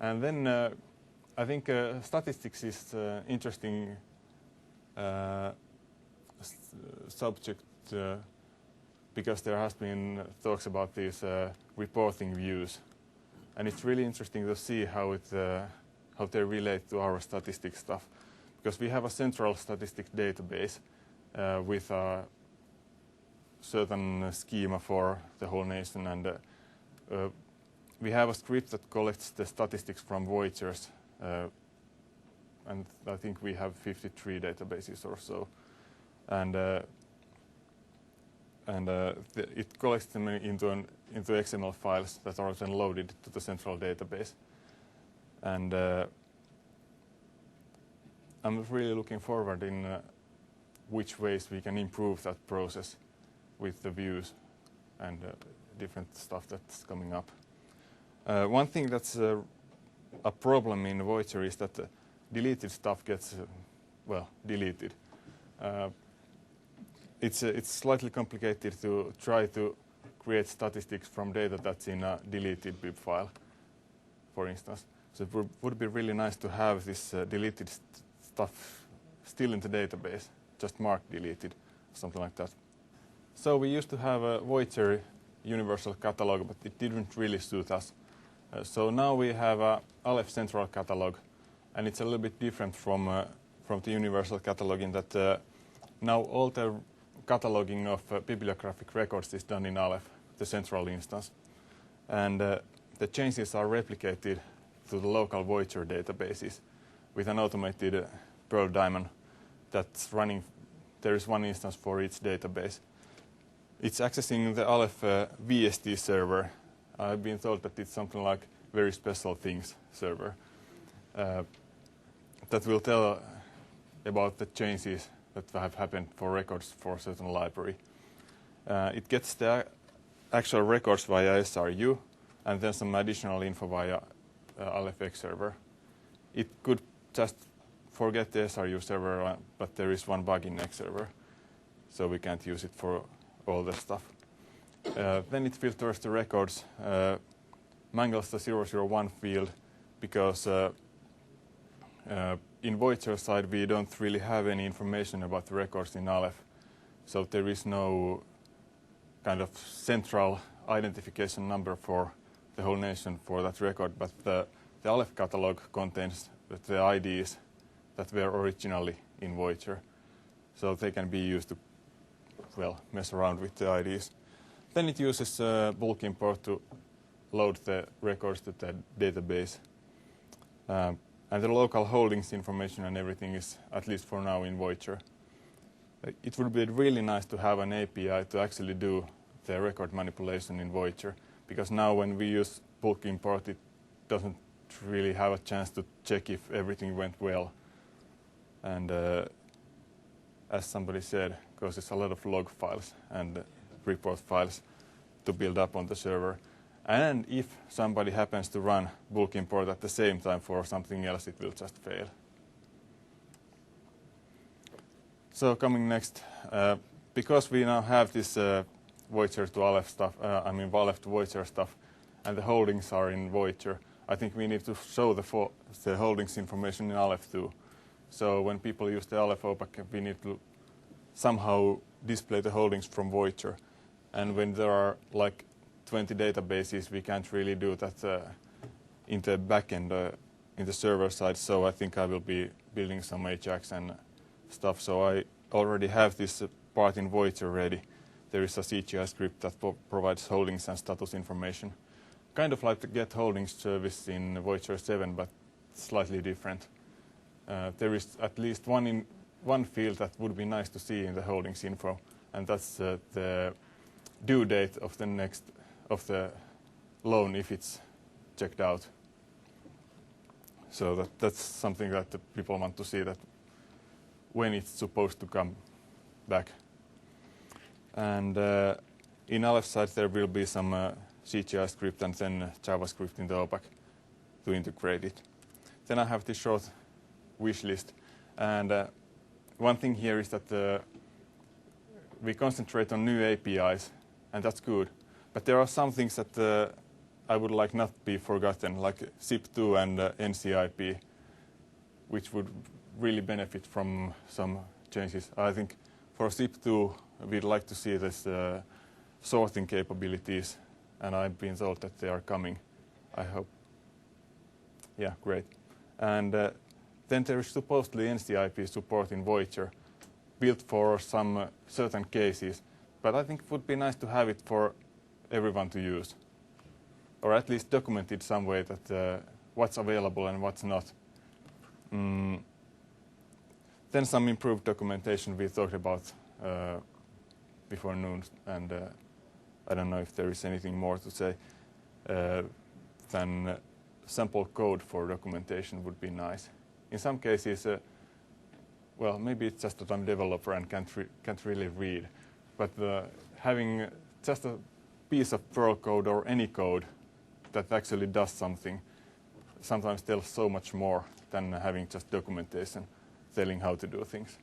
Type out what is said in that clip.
And then I think statistics is interesting subject because there has been talks about these reporting views, and it's really interesting to see how they relate to our statistics stuff, because we have a central statistics database with a certain schema for the whole nation, and we have a script that collects the statistics from Voyagers, and I think we have 53 databases or so, and it collects them into XML files that are then loaded to the central database. And I'm really looking forward in which ways we can improve that process with the views and different stuff that's coming up. One thing that's a problem in Voyager is that deleted stuff gets, well, deleted. It's slightly complicated to try to create statistics from data that's in a deleted bib file, for instance. So it would be really nice to have this deleted stuff still in the database, just marked deleted, something like that. So we used to have a Voyager universal catalog, but it didn't really suit us. So now we have a Aleph central catalog, and it's a little bit different from the universal catalog in that now all the cataloging of bibliographic records is done in Aleph, the central instance. And the changes are replicated to the local Voyager databases with an automated Pearl daemon that's running. There is one instance for each database. It's accessing the Aleph VST server. I've been told that it's something like very special things server that will tell about the changes that have happened for records for a certain library. It gets the actual records via SRU and then some additional info via Aleph-X server. It could just forget the SRU server, but there is one bug in X server, so we can't use it for all the stuff. Then it filters the records, mangles the 001 field, because in Voyager side we don't really have any information about the records in Aleph, so there is no kind of central identification number for the whole nation for that record, but the Aleph catalog contains the IDs that were originally in Voyager, so they can be used to, well, mess around with the IDs. Then it uses bulk import to load the records to the database. And the local holdings information and everything is, at least for now, in Voyager. It would be really nice to have an API to actually do the record manipulation in Voyager, because now when we use bulk import, it doesn't really have a chance to check if everything went well. And as somebody said, because it's a lot of log files and report files to build up on the server. And if somebody happens to run bulk import at the same time for something else, it will just fail. So coming next, because we now have this Voyager to Aleph stuff, Aleph to Voyager stuff, and the holdings are in Voyager, I think we need to show the holdings information in Aleph too. So when people use the Aleph OPAC, we need to somehow display the holdings from Voyager. And when there are like 20 databases, we can't really do that in the backend, in the server side. So I think I will be building some Ajax and stuff. So I already have this part in Voyager ready. There is a CGI script that provides holdings and status information. Kind of like the get holdings service in Voyager 7, but slightly different. There is at least one field that would be nice to see in the holdings info, and that's the due date of the loan if it's checked out. So that's something that the people want to see, that when it's supposed to come back. And in Aleph side there will be some CGI script and then JavaScript in the OPAC to integrate it. Then I have this short wish list, and one thing here is that we concentrate on new APIs, and that's good. But there are some things that I would like not be forgotten, like ZIP2 and NCIP, which would really benefit from some changes. I think for ZIP2, we'd like to see this sorting capabilities, and I've been told that they are coming, I hope. Yeah, great. And then there is supposedly NCIP support in Voyager, built for some certain cases, but I think it would be nice to have it for everyone to use, or at least documented some way that what's available and what's not. Then some improved documentation we talked about before noon, and I don't know if there is anything more to say than sample code for documentation would be nice. In some cases, well, maybe it's just that I'm a developer and can't really read, but having just a piece of Perl code or any code that actually does something sometimes tells so much more than having just documentation telling how to do things.